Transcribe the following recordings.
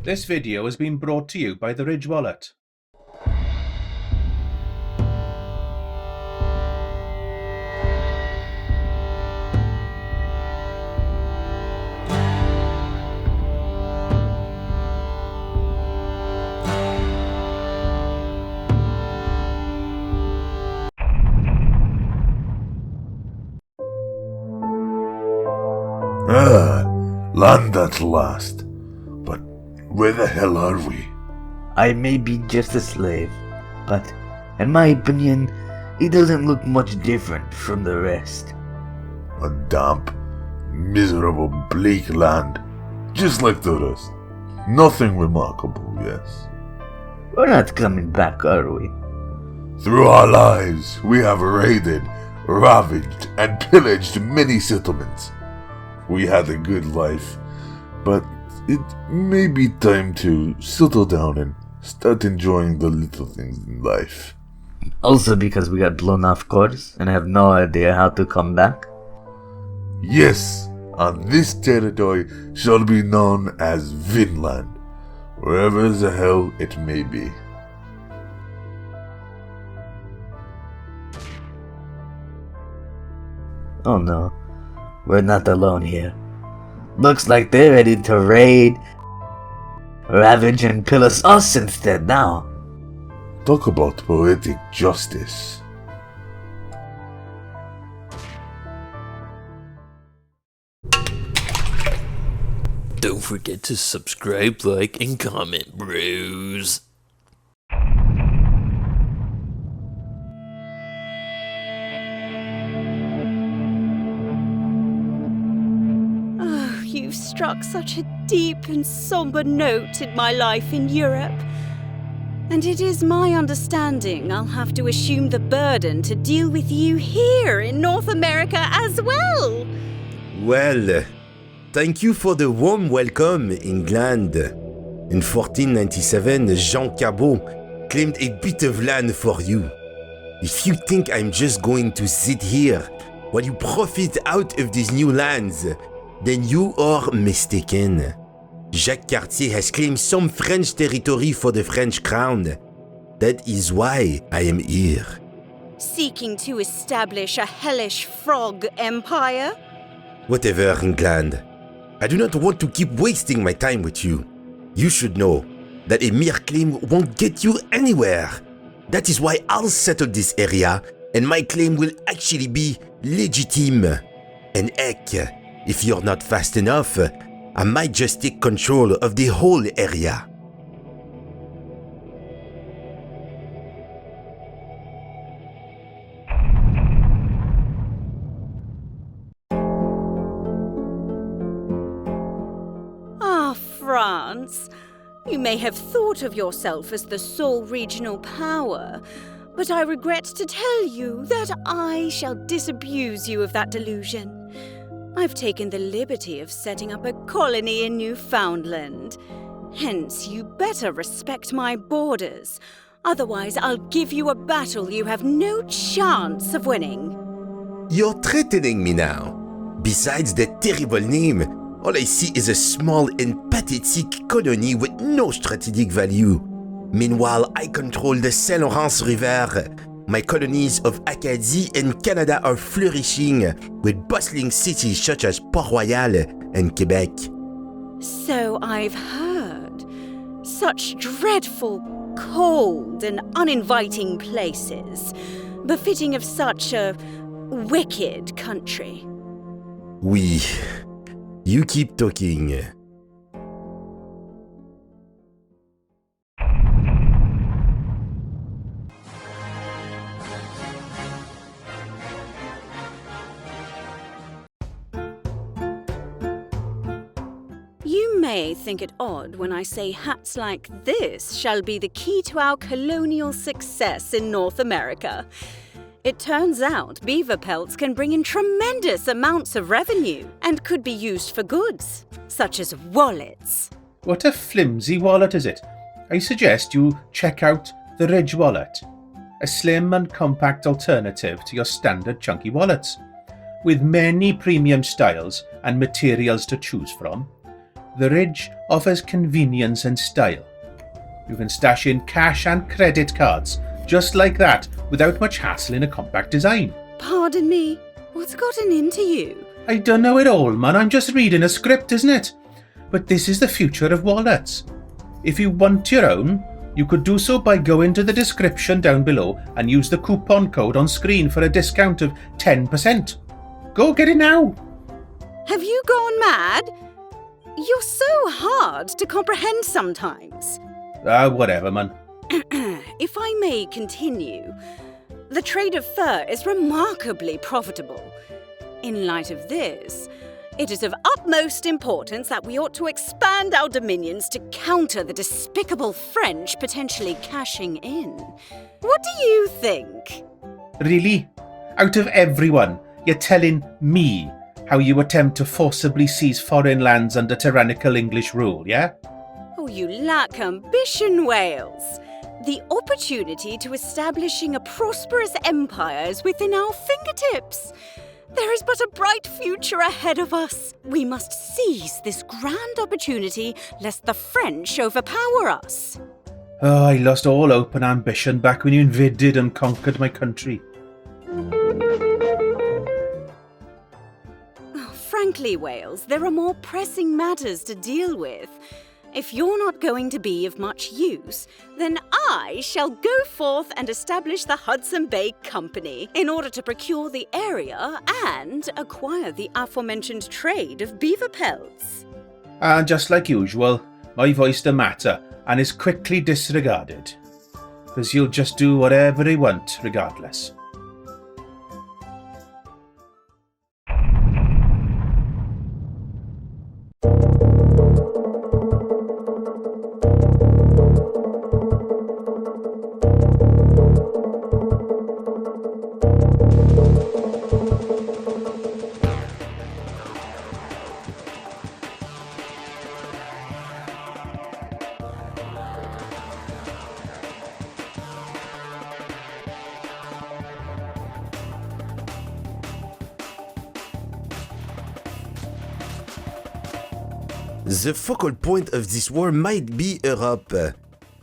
This video has been brought to you by the Ridge Wallet. Land at last. But where the hell are we? I may be just a slave, but in my opinion, he doesn't look much different from the rest. A damp, miserable, bleak land, just like the rest. Nothing remarkable, yes. We're not coming back, are we? Through our lives, we have raided, ravaged, and pillaged many settlements. We had a good life, but it may be time to settle down and start enjoying the little things in life. Also because we got blown off course and have no idea how to come back? Yes, and this territory shall be known as Vinland, wherever the hell it may be. Oh no, we're not alone here. Looks like they're ready to raid, ravage, and pillage us instead now. Talk about poetic justice. Don't forget to subscribe, like, and comment, bros. Oh, you've struck such a deep and somber note in my life in Europe. And it is my understanding I'll have to assume the burden to deal with you here in North America as well. Well, thank you for the warm welcome, England. In 1497, Jean Cabot claimed a bit of land for you. If you think I'm just going to sit here while you profit out of these new lands, then you are mistaken. Jacques Cartier has claimed some French territory for the French crown. That is why I am here. Seeking to establish a hellish frog empire? Whatever, England. I do not want to keep wasting my time with you. You should know that a mere claim won't get you anywhere. That is why I'll settle this area, and my claim will actually be legitimate. And heck, if you're not fast enough, I might just take control of the whole area. France. You may have thought of yourself as the sole regional power, but I regret to tell you that I shall disabuse you of that delusion. I've taken the liberty of setting up a colony in Newfoundland. Hence, you better respect my borders. Otherwise, I'll give you a battle you have no chance of winning. You're threatening me now. Besides that terrible name, all I see is a small and pathetic colony with no strategic value. Meanwhile, I control the Saint Lawrence River. My colonies of Acadie and Canada are flourishing, with bustling cities such as Port-Royal and Quebec. So I've heard. Such dreadful, cold and uninviting places, befitting of such a wicked country. Oui. You keep talking. You may think it odd when I say hats like this shall be the key to our colonial success in North America. It turns out beaver pelts can bring in tremendous amounts of revenue and could be used for goods, such as wallets. What a flimsy wallet is it? I suggest you check out the Ridge Wallet, a slim and compact alternative to your standard chunky wallets. With many premium styles and materials to choose from, the Ridge offers convenience and style. You can stash in cash and credit cards, just like that, without much hassle in a compact design. Pardon me, what's gotten into you? I don't know it all, man. I'm just reading a script, isn't it? But this is the future of wallets. If you want your own, you could do so by going to the description down below and use the coupon code on screen for a discount of 10%. Go get it now! Have you gone mad? You're so hard to comprehend sometimes. Whatever, man. If I may continue, the trade of fur is remarkably profitable. In light of this, it is of utmost importance that we ought to expand our dominions to counter the despicable French potentially cashing in. What do you think? Really? Out of everyone, you're telling me how you attempt to forcibly seize foreign lands under tyrannical English rule, yeah? Oh, you lack ambition, Wales. The opportunity to establishing a prosperous empire is within our fingertips. There is but a bright future ahead of us. We must seize this grand opportunity lest the French overpower us. Oh, I lost all hope and ambition back when you invaded and conquered my country. Frankly, Wales, there are more pressing matters to deal with. If you're not going to be of much use, then I shall go forth and establish the Hudson Bay Company in order to procure the area and acquire the aforementioned trade of beaver pelts. And just like usual, my voice don't matter and is quickly disregarded. Because you'll just do whatever they want regardless. The focal point of this war might be Europe,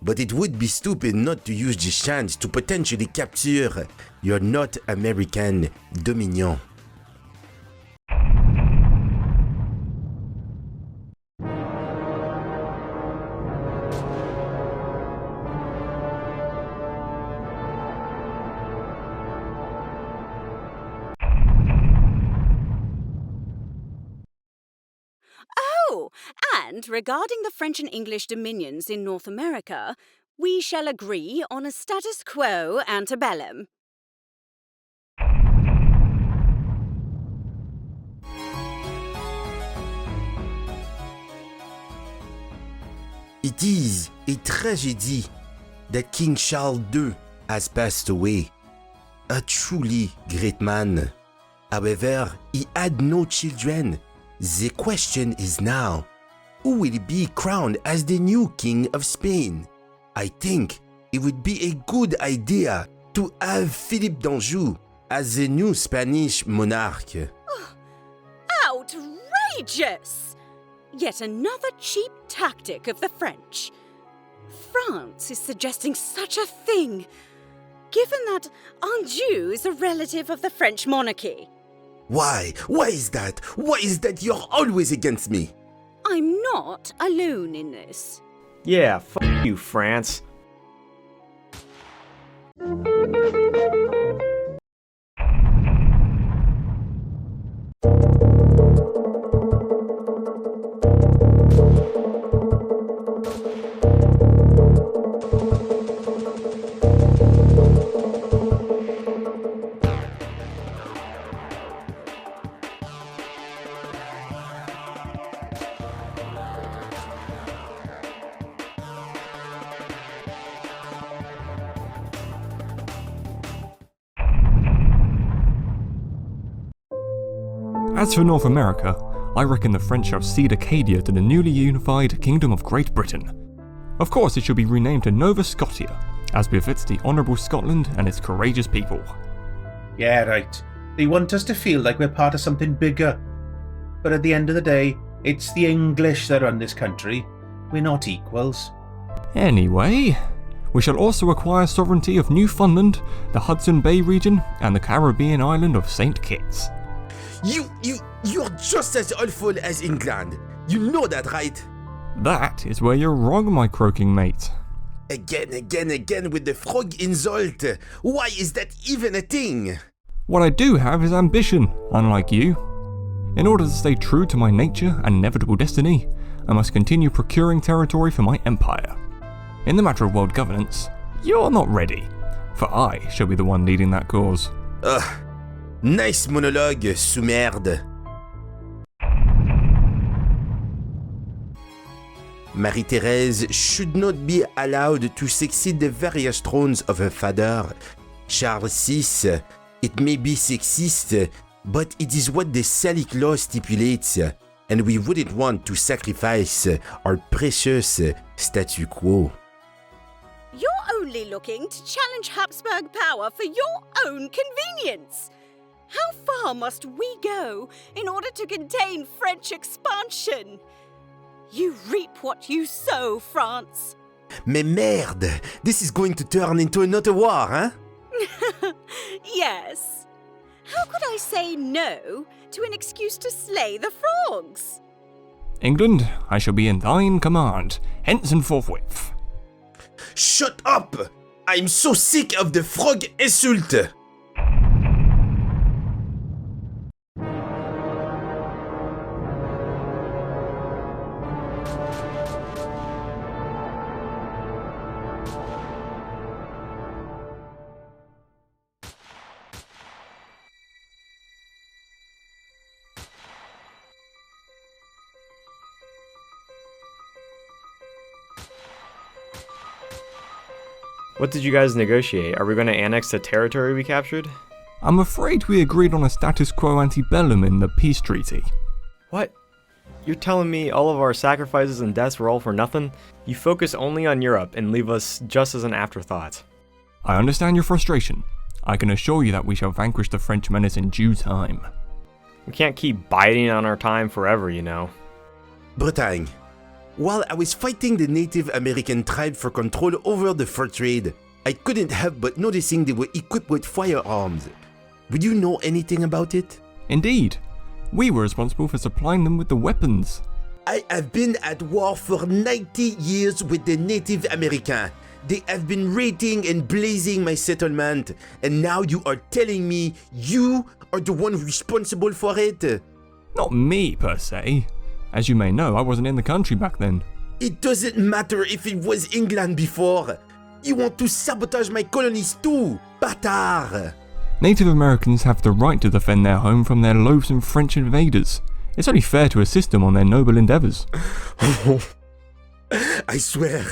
but it would be stupid not to use this chance to potentially capture your North American dominion. Oh, and regarding the French and English dominions in North America, we shall agree on a status quo antebellum. It is a tragedy that King Charles II has passed away. A truly great man. However, he had no children. The question is now, who will be crowned as the new King of Spain? I think it would be a good idea to have Philippe d'Anjou as the new Spanish monarch. Outrageous! Yet another cheap tactic of the French. France is suggesting such a thing, given that Anjou is a relative of the French monarchy. Why? Why is that? Why is that you're always against me? I'm not alone in this. Yeah, f*** you, France. As for North America, I reckon the French shall cede Acadia to the newly unified Kingdom of Great Britain. Of course, it should be renamed to Nova Scotia, as befits the honourable Scotland and its courageous people. Yeah, right. They want us to feel like we're part of something bigger. But at the end of the day, It's the English that run this country. We're not equals. Anyway, we shall also acquire sovereignty of Newfoundland, the Hudson Bay region, and the Caribbean island of St. Kitts. You're just as awful as England. You know that, right? That is where you're wrong, my croaking mate. Again with the frog insult. Why is that even a thing? What I do have is ambition, unlike you. In order to stay true to my nature and inevitable destiny, I must continue procuring territory for my empire. In the matter of world governance, you're not ready, for I shall be the one leading that cause. Nice monologue, sous-merde. Marie-Thérèse should not be allowed to succeed the various thrones of her father, Charles VI. It may be sexist, but it is what the Salic law stipulates, and we wouldn't want to sacrifice our precious statu quo. You're only looking to challenge Habsburg power for your own convenience. How far must we go in order to contain French expansion? You reap what you sow, France. Mais merde! This is going to turn into another war, huh? Yes. How could I say no to an excuse to slay the frogs? England, I shall be in thine command, hence and forthwith. Shut up! I'm so sick of the frog insult! What did you guys negotiate? Are we going to annex the territory we captured? I'm afraid we agreed on a status quo antebellum in the peace treaty. What? You're telling me all of our sacrifices and deaths were all for nothing? You focus only on Europe and leave us just as an afterthought. I understand your frustration. I can assure you that we shall vanquish the French menace in due time. We can't keep biding on our time forever, you know. Bretagne. While I was fighting the Native American tribe for control over the fur trade, I couldn't help but noticing they were equipped with firearms. Would you know anything about it? Indeed. We were responsible for supplying them with the weapons. I have been at war for 90 years with the Native American. They have been raiding and blazing my settlement, and now you are telling me you are the one responsible for it? Not me, per se. As you may know, I wasn't in the country back then. It doesn't matter if it was England before. You want to sabotage my colonies too, bâtard! Native Americans have the right to defend their home from their loathsome French invaders. It's only fair to assist them on their noble endeavours. I swear,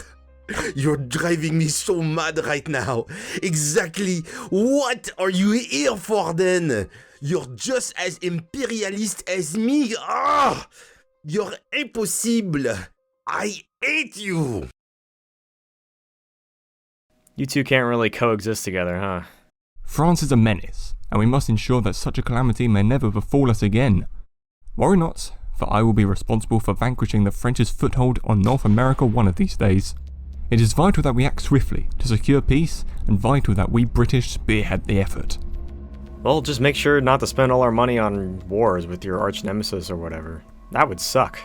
you're driving me so mad right now. Exactly what are you here for then? You're just as imperialist as me. Ah! You're impossible. I hate you. You two can't really coexist together, huh? France is a menace, and we must ensure that such a calamity may never befall us again. Worry not, for I will be responsible for vanquishing the French's foothold on North America one of these days. It is vital that we act swiftly to secure peace, and vital that we British spearhead the effort. Well, just make sure not to spend all our money on wars with your arch nemesis or whatever. That would suck.